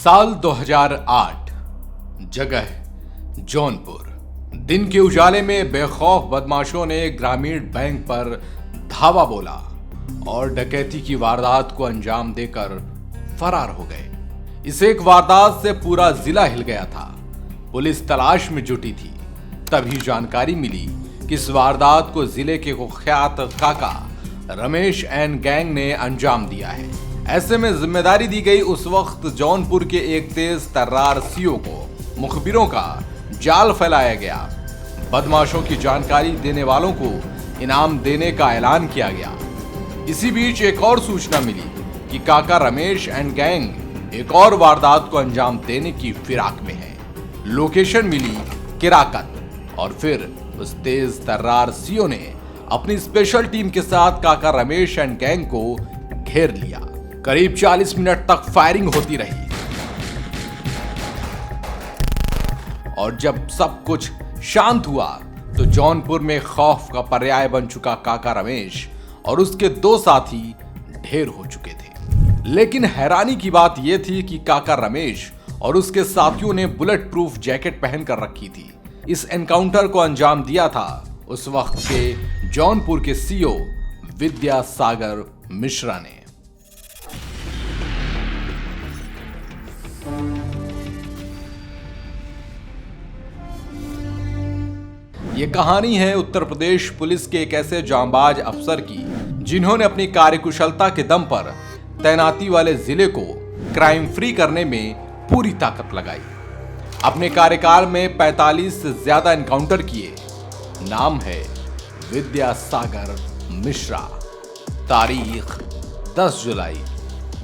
साल 2008, जगह जौनपुर। दिन के उजाले में बेखौफ बदमाशों ने ग्रामीण बैंक पर धावा बोला और डकैती की वारदात को अंजाम देकर फरार हो गए। इस एक वारदात से पूरा जिला हिल गया था। पुलिस तलाश में जुटी थी। तभी जानकारी मिली कि इस वारदात को जिले के कुख्यात काका रमेश एंड गैंग ने अंजाम दिया है। ऐसे में जिम्मेदारी दी गई उस वक्त जौनपुर के एक तेज तर्रार सीओ को मुखबिरों का जाल फैलाया गया। बदमाशों की जानकारी देने वालों को इनाम देने का ऐलान किया गया। इसी बीच एक और सूचना मिली कि काका रमेश एंड गैंग एक और वारदात को अंजाम देने की फिराक में है। लोकेशन मिली किराकत और फिर उस तेज तर्रार सीओ ने अपनी स्पेशल टीम के साथ काका रमेश एंड गैंग को घेर लिया। करीब 40 मिनट तक फायरिंग होती रही और जब सब कुछ शांत हुआ तो जौनपुर में खौफ का पर्याय बन चुका काका रमेश और उसके दो साथी ढेर हो चुके थे। लेकिन हैरानी की बात यह थी कि काका रमेश और उसके साथियों ने बुलेट प्रूफ जैकेट पहन कर रखी थी। इस एनकाउंटर को अंजाम दिया था उस वक्त के जौनपुर के सीओ विद्यासागर मिश्रा ने। ये कहानी है उत्तर प्रदेश पुलिस के एक ऐसे जांबाज अफसर की जिन्होंने अपनी कार्यकुशलता के दम पर तैनाती वाले जिले को क्राइम फ्री करने में पूरी ताकत लगाई। अपने कार्यकाल में 45 से ज्यादा एनकाउंटर किए। नाम है विद्यासागर मिश्रा। तारीख 10 जुलाई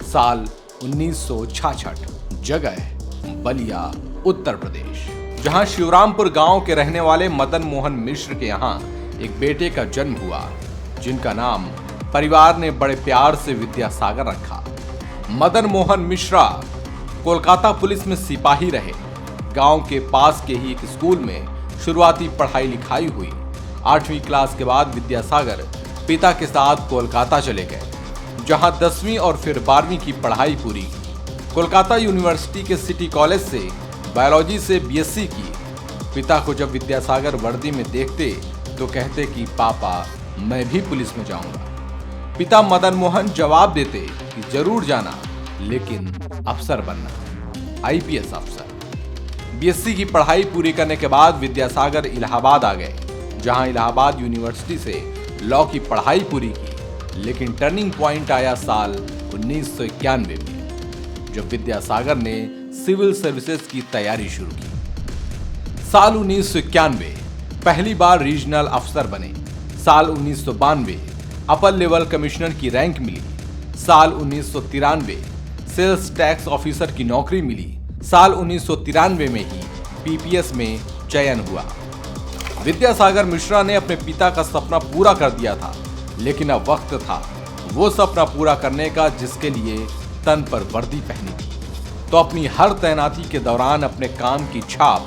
साल 1966। जगह बलिया उत्तर प्रदेश, जहां शिवरामपुर गांव के रहने वाले मदन मोहन मिश्र के यहां एक बेटे का जन्म हुआ जिनका नाम परिवार ने बड़े प्यार से विद्यासागर रखा। मदन मोहन मिश्रा कोलकाता पुलिस में सिपाही रहे। गांव के पास के ही एक स्कूल में शुरुआती पढ़ाई लिखाई हुई। 8वीं क्लास के बाद विद्यासागर पिता के साथ कोलकाता चले गए, जहां 10वीं और फिर 12वीं की पढ़ाई पूरी की। कोलकाता यूनिवर्सिटी के सिटी कॉलेज से बायोलॉजी से बीएससी की। पिता को जब विद्यासागर वर्दी में देखते तो कहते कि पापा मैं भी पुलिस में जाऊंगा। पिता मदन मोहन जवाब देते कि जरूर जाना, लेकिन अफसर बनना, आईपीएस अफसर। बीएससी की पढ़ाई पूरी करने के बाद विद्यासागर इलाहाबाद आ गए, जहां इलाहाबाद यूनिवर्सिटी से लॉ की पढ़ाई पूरी की। लेकिन टर्निंग पॉइंट आया साल 1991 में, जब विद्यासागर ने सिविल सर्विसेज की तैयारी शुरू की। साल 1991 पहली बार रीजनल अफसर बने। साल 1992 अपर लेवल कमिश्नर की रैंक मिली। साल 1993 सेल्स टैक्स ऑफिसर की नौकरी मिली। साल 1993 में ही पीपीएस में चयन हुआ। विद्यासागर मिश्रा ने अपने पिता का सपना पूरा कर दिया था, लेकिन अब वक्त था वो सपना पूरा करने का जिसके लिए तन पर वर्दी पहनी थी। तो अपनी हर तैनाती के दौरान अपने काम की छाप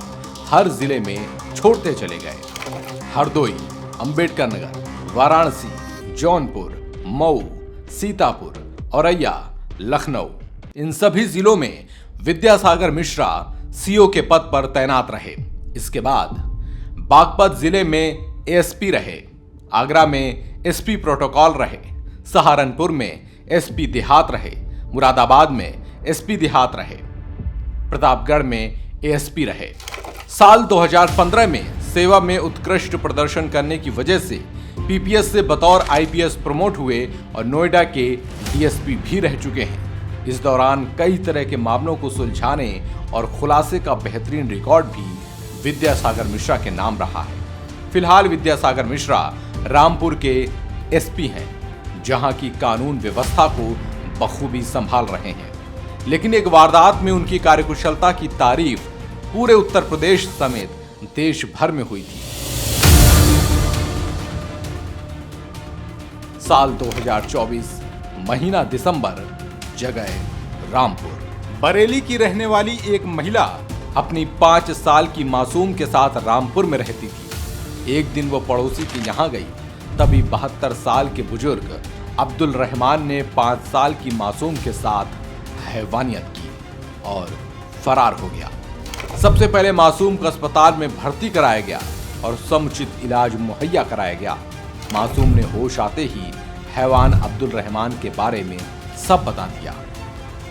हर जिले में छोड़ते चले गए। हरदोई, अंबेडकर नगर, वाराणसी, जौनपुर, मऊ, सीतापुर, औरैया, लखनऊ, इन सभी जिलों में विद्यासागर मिश्रा सीओ के पद पर तैनात रहे। इसके बाद बागपत जिले में एएसपी रहे, आगरा में एसपी प्रोटोकॉल रहे, सहारनपुर में एसपी देहात रहे, मुरादाबाद में एसपी देहात रहे, प्रतापगढ़ में एएसपी रहे। साल 2015 में सेवा में उत्कृष्ट प्रदर्शन करने की वजह से पीपीएस से बतौर आईपीएस प्रमोट हुए और नोएडा के डीएसपी भी रह चुके हैं। इस दौरान कई तरह के मामलों को सुलझाने और खुलासे का बेहतरीन रिकॉर्ड भी विद्यासागर मिश्रा के नाम रहा है। फिलहाल विद्यासागर मिश्रा रामपुर के एसपी हैं, जहां की कानून व्यवस्था को बखूबी संभाल रहे हैं। लेकिन एक वारदात में उनकी कार्यकुशलता की तारीफ पूरे उत्तर प्रदेश समेत देश भर में हुई थी। साल 2024, महीना दिसंबर, जगह रामपुर। बरेली की रहने वाली एक महिला अपनी 5 साल की मासूम के साथ रामपुर में रहती थी। एक दिन वो पड़ोसी के यहां गई, तभी 72 साल के बुजुर्ग अब्दुल रहमान ने 5 साल की मासूम के साथ हैवानियत की। और फरार हो गया। सबसे पहले मासूम को अस्पताल में भर्ती कराया गया और समुचित इलाज मुहैया कराया गया। मासूम ने होश आते ही हैवान अब्दुल रहमान के बारे में सब बता दिया।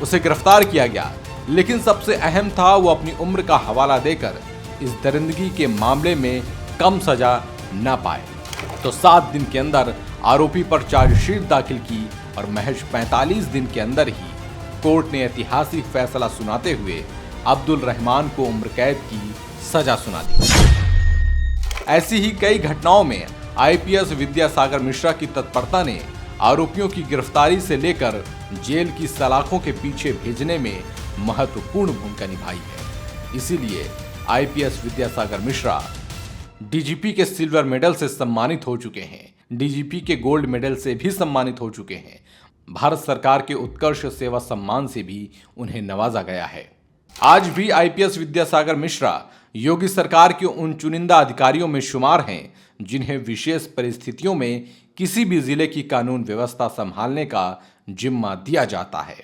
उसे गिरफ्तार किया गया, लेकिन सबसे अहम था वो अपनी उम्र का हवाला देकर इस दरिंदगी के मामले में कम सजा न पाए। तो 7 दिन के अंदर आरोपी पर चार्जशीट दाखिल की और महज 45 दिन के अंदर ही कोर्ट ने ऐतिहासिक फैसला सुनाते हुए अब्दुल रहमान को उम्र कैद की सजा सुना दी। ऐसी ही कई घटनाओं में आईपीएस विद्यासागर मिश्रा की तत्परता ने आरोपियों की गिरफ्तारी से लेकर जेल की सलाखों के पीछे भेजने में महत्वपूर्ण भूमिका निभाई है। इसीलिए आईपीएस विद्यासागर मिश्रा डीजीपी के सिल्वर मेडल से सम्मानित हो चुके हैं, डीजीपी के गोल्ड मेडल से भी सम्मानित हो चुके हैं। भारत सरकार के उत्कर्ष सेवा सम्मान से भी उन्हें नवाजा गया है। आज भी आईपीएस विद्यासागर मिश्रा योगी सरकार के उन चुनिंदा अधिकारियों में शुमार हैं जिन्हें विशेष परिस्थितियों में किसी भी जिले की कानून व्यवस्था संभालने का जिम्मा दिया जाता है।